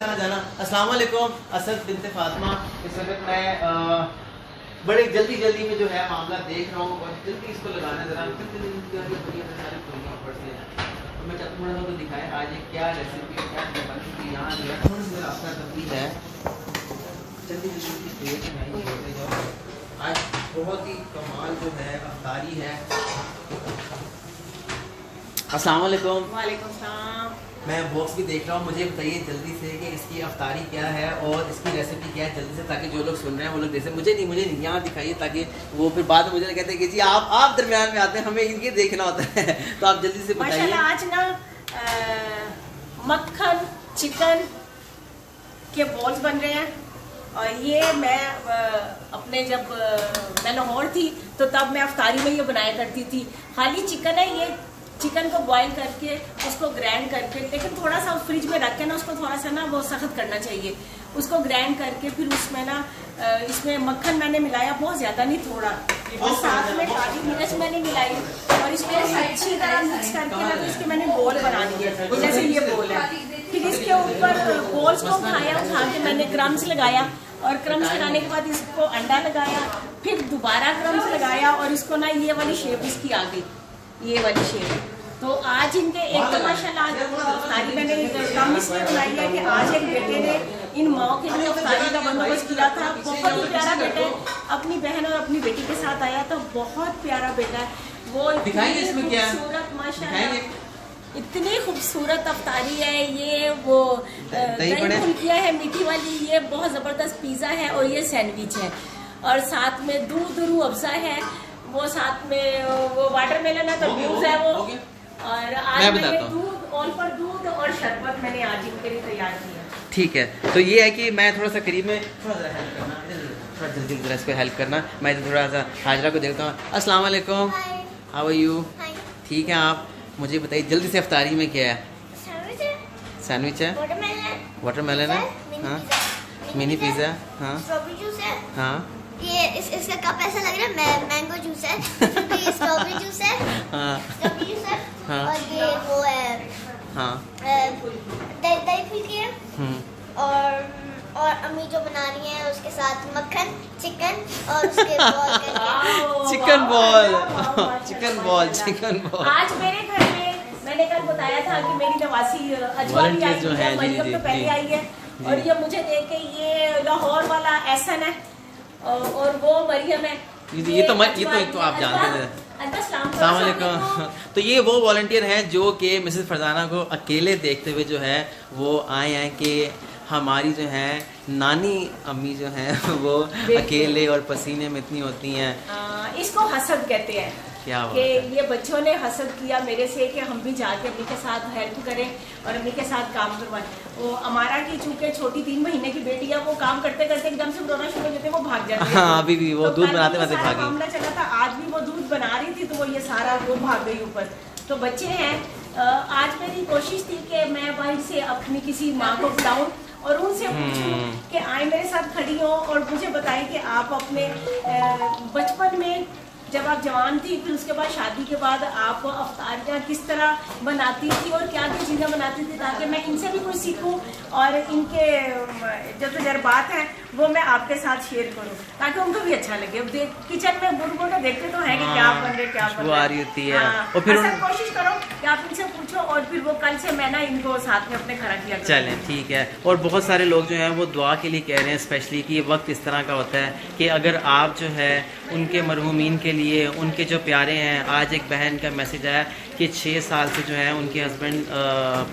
अस्सलाम वालेकुम। असद बिनते फातिमा। इस वक्त मैं बड़े जल्दी में जो है मामला देख रहा हूँ और जल्दी इसको लगाना जरा मैं चाहता हूँ तो दिखाएं आज ये क्या रेसिपी क्या बनती यहाँ जो है रास्ता तब्दील है। जल्दी आज बहुत ही कमाल जो है अफ्तारी है। अस्सलाम वालेकुम। वालेकुम सलाम। मैं बॉक्स भी देख रहा हूँ, मुझे बताइए जल्दी से कि इसकी अफ्तारी क्या है और इसकी रेसिपी क्या है जल्दी से, ताकि जो लोग सुन रहे हैं वो लोग जैसे मुझे नहीं यहाँ दिखाइए, ताकि वो फिर बाद में मुझे कहते हैं कि जी आप दरमियान में आते हैं, हमें इनके देखना होता है। तो आप जल्दी से बताइए। आज ना मक्खन चिकन के बॉल्स बन रहे हैं और ये मैं अपने जब मैं लाहौर थी तो तब मैं अफ्तारी में ये बनाया करती थी। खाली चिकन है, ये चिकन को बॉईल करके उसको ग्राइंड करके, लेकिन थोड़ा सा फ्रिज में रख के ना उसको थोड़ा सा ना वो सख्त करना चाहिए। उसको ग्राइंड करके फिर उसमें ना इसमें मक्खन मैंने मिलाया, बहुत ज़्यादा नहीं थोड़ा, और साथ में काली मिर्च मैंने मिलाई और इसमें अच्छी तरह मिक्स करके ना तो इसके मैंने बोल बना दिए, जैसे ये बोल है। फिर इसके ऊपर बोल्स को उठा के मैंने क्रम्स लगाया और क्रम्स लगाने के बाद इसको अंडा लगाया, फिर दोबारा क्रम्स लगाया और इसको ना ये वाली शेप इसकी आ गई, ये वाली शेप। तो आज इनके एक तो माशाल्लाह आज अफ्तारी मैंने कम इसलिए बनाई है कि आज एक बेटे ने इन माओ के लिए अफ्तारी का बंदोबस्त किया था। बहुत ही प्यारा बेटा है, अपनी बहन और अपनी बेटी के साथ आया था, बहुत प्यारा बेटा है वो। खूबसूरत माशाल्लाह, इतनी खूबसूरत अफ्तारी है ये। वो दही फुल्कियाँ है मीठी वाली, ये बहुत ज़बरदस्त पिज़्ज़ा है और ये सैंडविच है और साथ में दूध रूह अफ़ज़ा है, वो साथ में वो वाटरमेलन है, तरबूज है वो, और आज मैंने दूध और दूध और शरबत मैंने आज इनके लिए तैयार किया। ठीक है, तो ये है कि मैं थोड़ा सा करीब में थोड़ा सा हेल्प करना, थोड़ा जल्दी इसको हेल्प करना। मैं थोड़ा सा हाजरा को देखता हूँ। अस्सलाम वालेकुम, हाउ आर यू? ठीक है, आप मुझे बताइए जल्दी से अफ्तारी में क्या है? सैंडविच है, वाटरमेलन है, हाँ, मिनी पिज़्ज़ा, हाँ हाँ, ये इसका कप ऐसा लग रहा है मैंगो जूस है, ये स्ट्रॉबेरी जूस है, स्ट्रॉबेरी जूस है, हाँ, और ये वो है, हाँ, दही फुल्की है, और अम्मी जो बना रही है उसके साथ मक्खन चिकन और उसके बॉल करके चिकन बॉल। आज मेरे घर में मैंने कल बताया था कि मेरी नवासी अजवा भी आई है, मरियम तो पहले आई है और ये मुझे देख के ये लाहौर वाला एहसन है और वो मरियम है। ये तो आप जानते थे। अस्सलाम वालेकुम। तो ये वो वॉलंटियर हैं जो कि मिसेस फरजाना को अकेले देखते हुए जो है वो आए हैं कि हमारी जो है नानी अम्मी जो हैं वो अकेले और पसीने में इतनी होती हैं। इसको हसद कहते हैं कि ये बच्चों ने हसद किया मेरे से कि हम भी जाके अम्मी के साथ हेल्प करें और अम्मी के साथ काम करवाएं। वो हमारा की चूंकि छोटी 3 महीने की बेटी है, वो काम करते करते एकदम से रोना शुरू हो जाते, वो भाग जाते हैं। हाँ, अभी भी वो तो दूध बनाते भागी। मामला चला था, आज भी वो दूध बना रही थी तो वो ये सारा वो भाग गई ऊपर। तो बच्चे हैं, आज मेरी कोशिश थी कि मैं वहीं से अपनी किसी माँ को बुलाऊं और उनसे पूछूं कि आए मेरे साथ खड़ी हो और मुझे बताएं कि आप अपने बचपन में जब आप जवान थी, फिर उसके बाद शादी के बाद आप अफ्तारियाँ किस तरह बनाती थी और क्या क्या चीज़ें बनाती थी, ताकि मैं इनसे भी कुछ सीखूं और इनके जो तजर्बात हैं वो मैं आपके साथ शेयर करूं ताकि उनको भी अच्छा लगे। किचन में बुढ़ तो देखते तो हैं कि क्या बन रहे क्या बन रही होती है। और फिर कोशिश करो कि आप इनसे पूछो और फिर वो कल से मैं ना इनको साथ में अपने खड़ा किया। चलें, ठीक है। और बहुत सारे लोग जो हैं वो दुआ के लिए कह रहे हैं, स्पेशली कि ये वक्त इस तरह का होता है कि अगर आप जो है उनके मरहूमीन के लिए, उनके जो प्यारे हैं, आज एक बहन का मैसेज आया कि 6 साल से जो है उनके हस्बैंड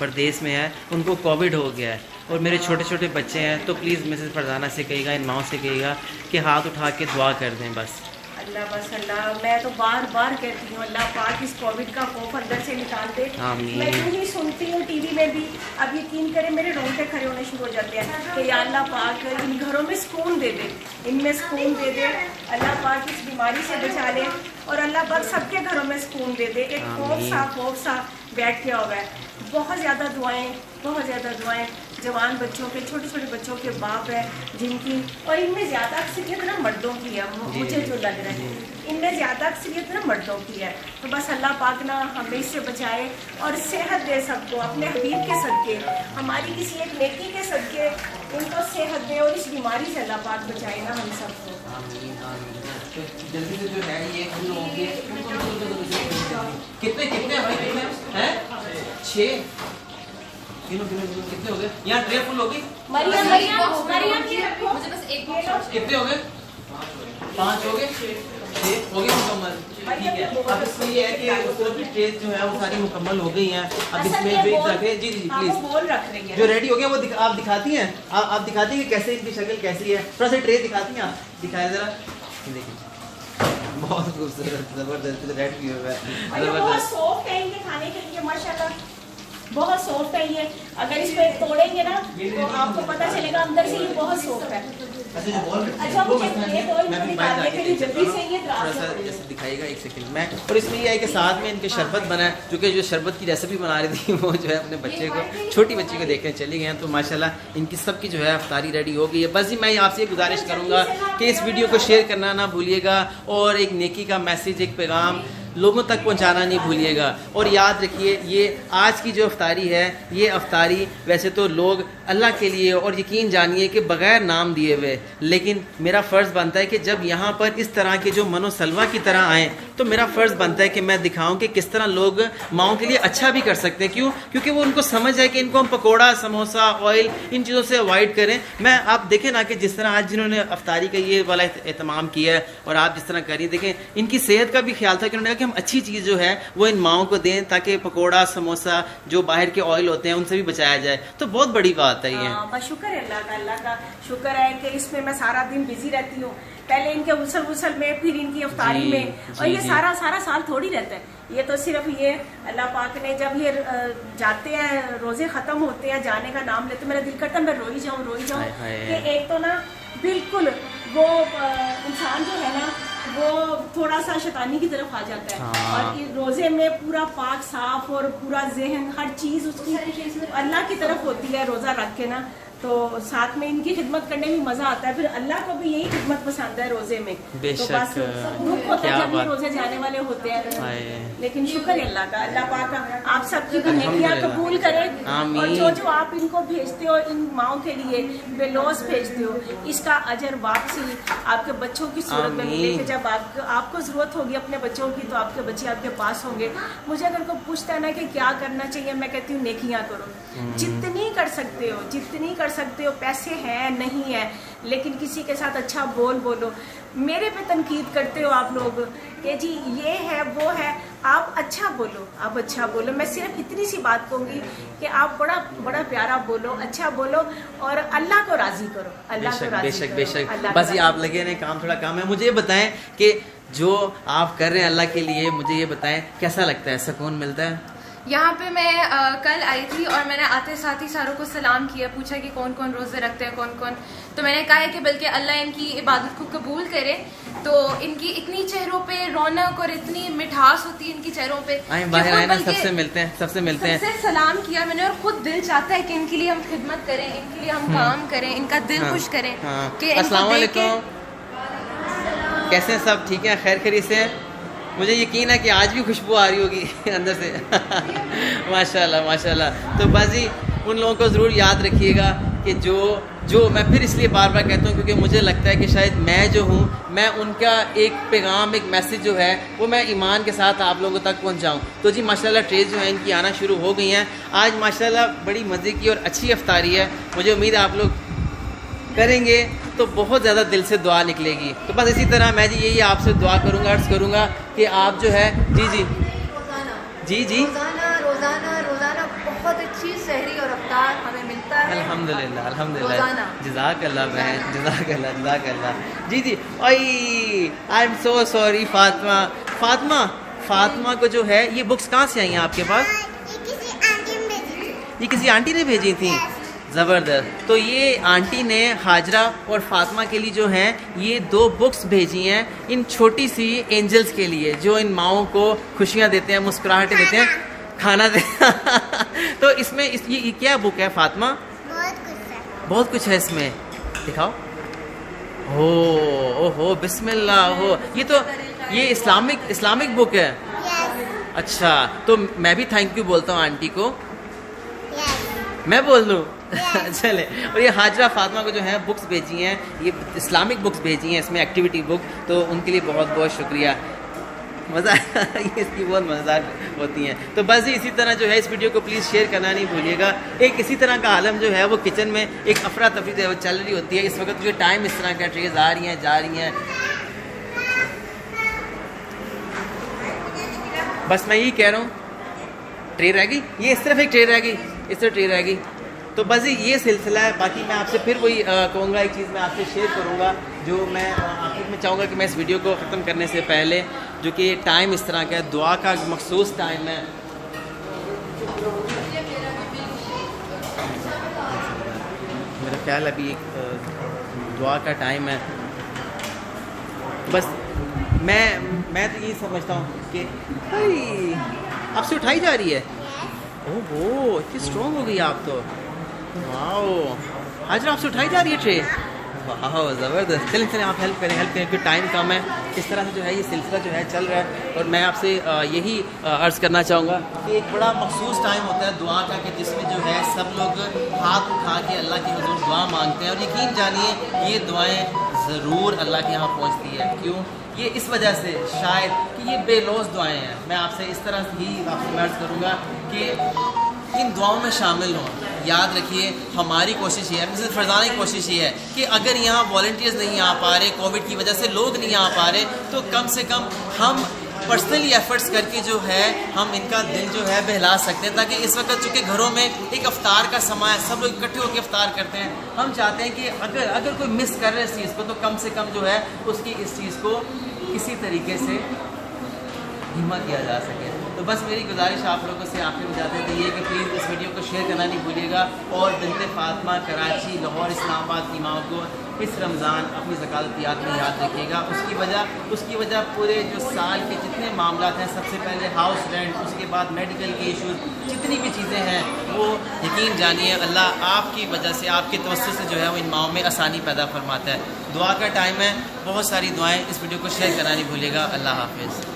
परदेश में है, उनको कोविड हो गया है और मेरे छोटे छोटे बच्चे हैं, तो प्लीज़ मिसेस फरजाना से कहिएगा, इन माओ से कहिएगा कि हाथ उठा के दुआ कर दें बस। अल्लाह बस अल्लाह, मैं तो बार बार कहती हूँ अल्लाह पाक इस कोविड का खौफ अंदर से निकाल दे। मैं यूँ ही सुनती हूँ टीवी में भी, अब यकीन करें मेरे रोंगटे खड़े होने शुरू हो जाते हैं कि या अल्लाह पाक इन घरों में सुकून दे दे, इनमें सुकून दे दे, अल्लाह पाक इस बीमारी से बचा ले और अल्लाह पाक सबके घरों में सुकून दे दे। एक खौफ सा बैठ गया हुआ है, बहुत ज़्यादा दुआएं जवान बच्चों के, छोटे छोटे बच्चों के बाप है जिनकी, और इनमें ज़्यादा अक्सरियत ना मर्दों की है, मुझे जो लग रहा है इनमें ज़्यादा अक्सरियत ना मर्दों की है। तो बस अल्लाह पाक ना हमें इससे बचाए और सेहत दे सबको, अपने हबीब के सदके, हमारी किसी एक नेकी के सदके इनको सेहत दे, और इस बीमारी से अल्लाह पाक बचाए ना हम सबको। जल्दी से जो है ये हम लोगों के कितने कितने हैं 6 कितने हो गए? यहाँ ट्रे फुल होगी? मरियम मुझे बस एक कितने हो गए? 5 हो गए? 6 हो गए मुकम्मल। ठीक है, अब इसमें ये है कि उसको ट्रे जो है वो सारी मुकम्मल हो गई हैं। अब इसमें ब्रेक रखें। जी जी प्लीज, बोल रख रही है जो रेडी हो गया वो आप दिखाती हैं, आप दिखाती हैं कैसे इनकी शक्ल कैसी है, थोड़ा सा ट्रे दिखाती हैं आप, दिखाएं जरा। देखिए बहुत खूबसूरत, जबरदस्त रेड भी हुआ है, बहुत सॉफ्ट है इनके खाने के लिए माशाल्लाह, बहुत सॉफ्ट है ये। अगर इसको तोड़ेंगे ना तो आपको पता चलेगा अंदर से ये बहुत सॉफ्ट है। अच्छा मुझे निकाल के लिए जल्दी से ये थोड़ा सा जैसे दिखाएगा 1 सेकंड में। और इसमें ये है कि साथ में इनके शरबत बना है, क्योंकि जो शरबत की रेसिपी बना रही थी वो जो है अपने बच्चे को, छोटी बच्ची को देखने चली गए हैं। तो माशाल्लाह इनकी सबकी जो है अफ्तारी रेडी हो गई है। बस ही मैं आपसे ये गुजारिश करूँगा कि इस वीडियो को शेयर करना ना भूलिएगा, और एक नेकी का मैसेज, एक पैगाम लोगों तक पहुंचाना नहीं भूलिएगा। और याद रखिए ये आज की जो अफ्तारी है, ये अफ्तारी वैसे तो लोग अल्लाह के लिए, और यकीन जानिए कि बग़ैर नाम दिए हुए, लेकिन मेरा फ़र्ज़ बनता है कि जब यहाँ पर इस तरह के जो मनोसलवा की तरह आएँ तो मेरा फ़र्ज़ बनता है कि मैं दिखाऊं कि किस तरह लोग माओं के लिए अच्छा भी कर सकते हैं। क्यों? क्योंकि वो उनको समझ है कि इनको हम पकोड़ा, समोसा, ऑयल, इन चीज़ों से अवॉइड करें। मैं आप देखें ना कि जिस तरह आज जिन्होंने अफ्तारी का ये वाला एहतमाम किया है और आप जिस तरह करिए, देखें इनकी सेहत का भी ख्याल था कि उन्होंने कहा कि हम अच्छी चीज़ जो है वो इन माओं को दें, ताकि पकोड़ा, समोसा, जो बाहर के ऑयल होते हैं उनसे भी बचाया जाए। तो बहुत बड़ी बात है ये। बस शुक्र है अल्लाह का शुक्र है कि इसमें मैं सारा दिन बिजी रहती हूँ, पहले इनके उसल में, फिर इनकी अफ्तारी में, और ये सारा साल थोड़ी रहता है। ये तो सिर्फ ये अल्लाह पाक ने जब ये जाते हैं, रोजे खत्म होते हैं, जाने का नाम लेते, मेरा दिल करता है मैं रोई जाऊँ कि एक तो ना बिल्कुल वो इंसान जो है ना वो थोड़ा सा शैतानी की तरफ आ जाता है। और रोजे में पूरा पाक साफ और पूरा जहन, हर चीज उसकी अल्लाह की तरफ होती है रोजा रख के ना, तो साथ में इनकी खिदमत करने में मजा आता है। फिर अल्लाह को भी यही खिदमत पसंद है रोजे में। तो बस दुख होता है जब ये रोजे जाने वाले होते हैं, लेकिन शुक्र है अल्लाह का, अल्लाह पाक आप सबकी नेकियां कबूल करे। और जो आप इनको भेजते हो, इन माओं के लिए बेलौस भेजते हो, इसका अजर वापसी आपके बच्चों की सूरत में मिलेगी। जब आपको जरूरत होगी अपने बच्चों की, तो आपके बच्चे आपके पास होंगे। मुझे अगर कोई पूछता है ना कि क्या करना चाहिए, मैं कहती हूँ नेकियां करो, जितनी कर सकते हो, जितनी कर सकते हो। पैसे हैं नहीं है, लेकिन किसी के साथ अच्छा बोलो। मेरे पे तनकीद करते हो आप लोग कि जी ये है वो है, आप अच्छा बोलो। मैं सिर्फ इतनी सी बात कहूँगी कि आप बड़ा प्यारा बोलो, अच्छा बोलो, और अल्लाह को राजी करो। अल्लाह को राजी करो। बेशक बस ये आप लगे नहीं, काम थोड़ा काम है। मुझे ये बताएं कि जो आप कर रहे हैं अल्लाह के लिए, मुझे ये बताएं कैसा लगता है, सुकून मिलता है? यहाँ पे मैं कल आई थी और मैंने आते साथ ही सारों को सलाम किया, पूछा कि कौन कौन रोजे रखते हैं, कौन कौन। तो मैंने कहा है कि बल्कि अल्लाह इनकी इबादत को कबूल करे। तो इनकी इतनी चेहरों पे रौनक और इतनी मिठास होती है इनकी चेहरों पे। बाहर आए ना, सबसे मिलते हैं। सबसे सलाम किया मैंने, और खुद दिल चाहता है कि इनके लिए हम खिदमत करें, इनके लिए हम काम करें, इनका दिल खुश करें। अस्सलाम वालेकुम, कैसे हैं सब? ठीक है, खैर खैरियत से? मुझे यकीन है कि आज भी खुशबू आ रही होगी अंदर से। माशाल्लाह। तो बाजी उन लोगों को ज़रूर याद रखिएगा कि जो मैं फिर इसलिए बार बार कहता हूँ क्योंकि मुझे लगता है कि शायद मैं जो हूँ, मैं उनका एक पैगाम, एक मैसेज जो है वो मैं ईमान के साथ आप लोगों तक पहुँचाऊँ। तो जी माशाल्लाह ट्रेज जो है इनकी आना शुरू हो गई हैं। आज माशाल्लाह बड़ी मज़े की और अच्छी अफ्तारी है। मुझे उम्मीद है आप लोग करेंगे तो बहुत ज़्यादा दिल से दुआ निकलेगी। तो बस इसी तरह मैं जी यही आपसे दुआ करूँगा, अर्ज़ करूँगा कि आप जो है जी रोज़ाना बहुत अच्छी सहरी और अफ्तार हमें मिलता है। अल्हम्दुलिल्लाह। जज़ाकल्लाह बहन, जज़ाकल्लाह। जी I am so sorry Fatima को जो है ये बुक्स कहाँ से आई हैं आपके पास? ये किसी आंटी ने भेजी थी। ज़बरदस्त। तो ये आंटी ने हाजरा और फातिमा के लिए जो हैं ये 2 बुक्स भेजी हैं, इन छोटी सी एंजल्स के लिए, जो इन माओं को खुशियाँ देते हैं, मुस्कुराहटें देते हैं, खाना दे तो इसमें ये क्या बुक है फातिमा? बहुत कुछ है। बहुत कुछ है इसमें, दिखाओ। हो बिस्मिल्लाह हो, ये इस्लामिक बुक है। यस अच्छा, तो मैं भी थैंक यू बोलता हूँ आंटी को, यस मैं बोल दूँ? Yes. चले। और ये हाजरा फातिमा को जो है बुक्स भेजी हैं, ये इस्लामिक बुक्स भेजी हैं, इसमें एक्टिविटी बुक, तो उनके लिए बहुत बहुत शुक्रिया। मज़ा ये इसकी बहुत मज़ेदार होती हैं। तो बस इसी तरह जो है इस वीडियो को प्लीज़ शेयर करना नहीं भूलिएगा। एक इसी तरह का आलम जो है वो किचन में एक अफरा तफरी जो है वो चल रही होती है। इस वक्त जो टाइम इस तरह का, ट्रेज आ रही हैं जा रही हैं। बस मैं यही कह रहा हूँ, ट्रे रह गई, ये इस तरफ एक ट्रे रह गई, इस तरफ ट्रे रह गई। तो बस ये सिलसिला है। बाकी मैं आपसे फिर वही कहूँगा, एक चीज़ मैं आपसे शेयर करूँगा जो मैं आखिर में चाहूँगा कि मैं इस वीडियो को ख़त्म करने से पहले, जो कि टाइम इस तरह का है, दुआ का मखसूस टाइम है। मेरा ख्याल अभी एक दुआ का टाइम है। बस मैं तो यही समझता हूँ कि आपसे उठाई जा रही है। ओहो, इतनी स्ट्रॉन्ग हो गई आप तो। वाओ, हाजरा आपसे उठाई जा रही है ट्रे। वाह ज़बरदस्त। चलें आप हेल्प करें क्योंकि टाइम कम है। इस तरह से जो है ये सिलसिला जो है चल रहा है। और मैं आपसे यही अर्ज़ करना चाहूँगा कि एक बड़ा मखसूस टाइम होता है दुआ का, कि जिसमें जो है सब लोग हाथ उठा के अल्लाह के हुज़ूर दुआ मांगते हैं। और यकीन जानिए ये दुआएं ज़रूर अल्लाह के यहाँ पहुँचती है। क्यों? ये इस वजह से शायद कि ये बेलौस दुआएं हैं। मैं आपसे इस तरह से ही आपसे अर्ज़ करूँगा कि इन दुआओं में शामिल हों। याद रखिए, हमारी कोशिश ये है, मिसेस फरजाना की कोशिश ये है कि अगर यहाँ वॉलंटियर्स नहीं आ पा रहे, कोविड की वजह से लोग नहीं आ पा रहे, तो कम से कम हम पर्सनली एफर्ट्स करके जो है हम इनका दिल जो है बहला सकते हैं। ताकि इस वक्त चूँकि घरों में एक अफ्तार का समय है, सब लोग इकट्ठे होकर अफ्तार करते हैं, हम चाहते हैं कि अगर कोई मिस कर रहे है इस चीज़ को, तो कम से कम जो है उसकी इस चीज़ को किसी तरीके से हिम्मत किया जा सके। तो बस मेरी गुजारिश आप लोगों से आखिर में जाते थे ये कि प्लीज़ इस वीडियो को शेयर करना नहीं भूलिएगा। और बिनते फातिमा, कराची, लाहौर, इस्लामाबाद की माओ को इस रमज़ान अपनी ज़कात में याद रखिएगा। उसकी वजह पूरे जो साल के जितने मामला हैं, सबसे पहले हाउस रेंट, उसके बाद मेडिकल के इशूज़, जितनी भी चीज़ें हैं, वो यकीन जानिए अल्लाह आपकी वजह से, आपके तवस्सुत से जो है वो इन माओं में आसानी पैदा फरमाता है। दुआ का टाइम है, बहुत सारी दुआएँ। इस वीडियो को शेयर करना नहीं भूलिएगा। अल्लाह हाफिज़।